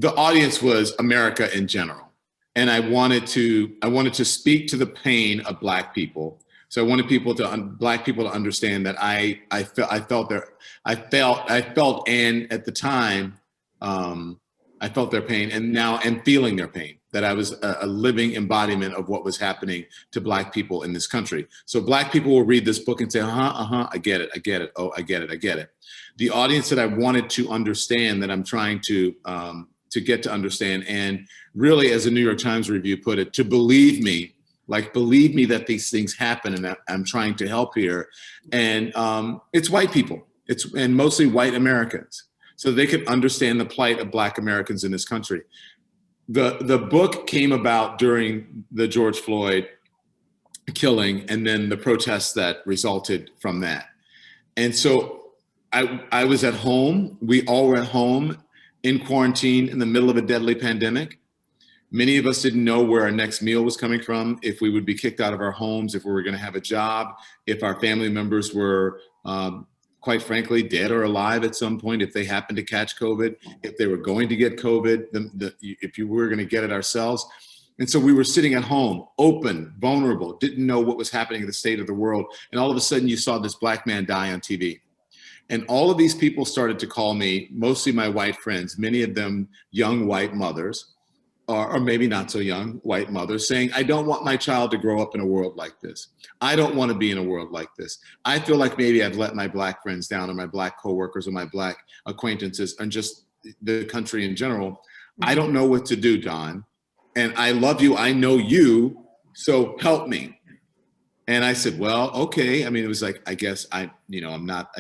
the audience was America in general. And I wanted to speak to the pain of Black people. So I wanted Black people to understand that I felt, and at the time, I felt their pain, and now am feeling their pain, that I was a living embodiment of what was happening to Black people in this country. So Black people will read this book and say, I get it. Oh, I get it. The audience that I wanted to understand, that I'm trying to get to understand, and really, as the New York Times review put it, to believe me, believe me that these things happen, and I'm trying to help here. And it's white people, and mostly white Americans, so they could understand the plight of Black Americans in this country. The book came about during the George Floyd killing, and then the protests that resulted from that. And so I was at home. We all were at home in quarantine in the middle of a deadly pandemic. Many of us didn't know where our next meal was coming from, if we would be kicked out of our homes, if we were going to have a job, if our family members were, quite frankly, dead or alive at some point, if they happened to catch COVID, if they were going to get COVID, if you were going to get it ourselves. And so we were sitting at home, open, vulnerable, didn't know what was happening in the state of the world. And all of a sudden you saw this Black man die on TV. And all of these people started to call me, mostly my white friends, many of them young white mothers, or maybe not so young white mothers, saying, I don't want my child to grow up in a world like this. I don't want to be in a world like this. I feel like maybe I've let my Black friends down, or my Black coworkers, or my Black acquaintances, and just the country in general. I don't know what to do, Don. And I love you, I know you, so help me. And I said, well, okay. I mean, it was like, I guess I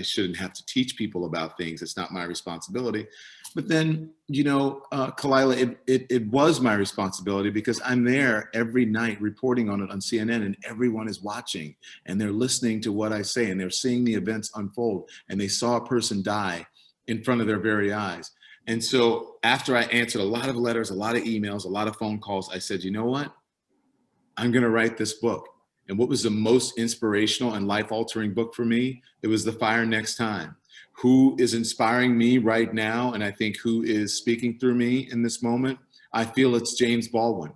shouldn't have to teach people about things. It's not my responsibility. But then, Khalilah, it was my responsibility, because I'm there every night reporting on it on CNN, and everyone is watching, and they're listening to what I say, and they're seeing the events unfold, and they saw a person die in front of their very eyes. And so after I answered a lot of letters, a lot of emails, a lot of phone calls, I said, you know what? I'm going to write this book. And what was the most inspirational and life-altering book for me? It was The Fire Next Time. Who is inspiring me right now, and I think who is speaking through me in this moment? I feel it's James Baldwin.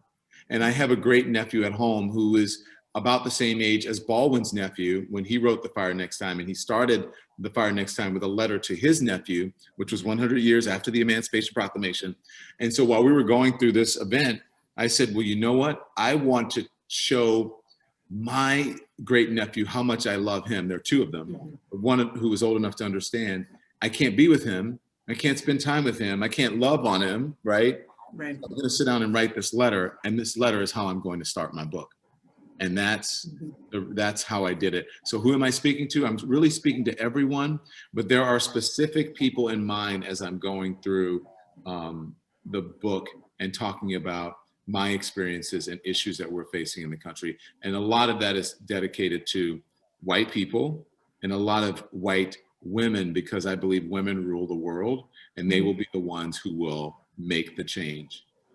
And I have a great nephew at home who is about the same age as Baldwin's nephew when he wrote The Fire Next Time. And he started The Fire Next Time with a letter to his nephew, which was 100 years after the Emancipation Proclamation. And so while we were going through this event, I said, well, you know what? I want to show my great nephew how much I love him. There are two of them. One who was old enough to understand, I can't be with him. I can't spend time with him. I can't love on him, right? Right. I'm going to sit down and write this letter, and this letter is how I'm going to start my book. And that's how I did it. So who am I speaking to? I'm really speaking to everyone, but there are specific people in mind as I'm going through the book and talking about my experiences and issues that we're facing in the country. And a lot of that is dedicated to white people and a lot of white women, because I believe women rule the world, and they will be the ones who will make the change.